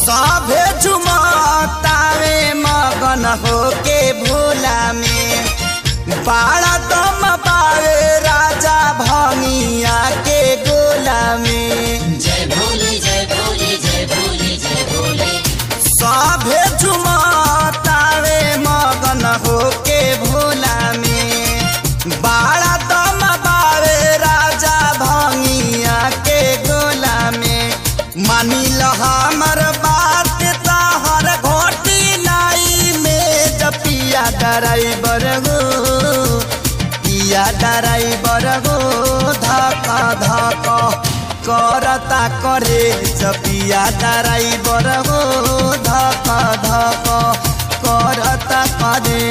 सभे झुमतावे मगन होके भोला में बाड़ा दम पावे राजा भंगिया के गोला में। जय भोले जय भोले जय भोले जय भोले। सभे झुमतावे मगन होके भोला में बाड़ा दम पावे राजा भंगिया के गोला में। मानी ल हमर बात तहर घोटी नाई में जपिया ड्राइवर गो पिया ड्राइवर गो धक धक करता करे जपिया ड्राइवर गो धक धक करता करे।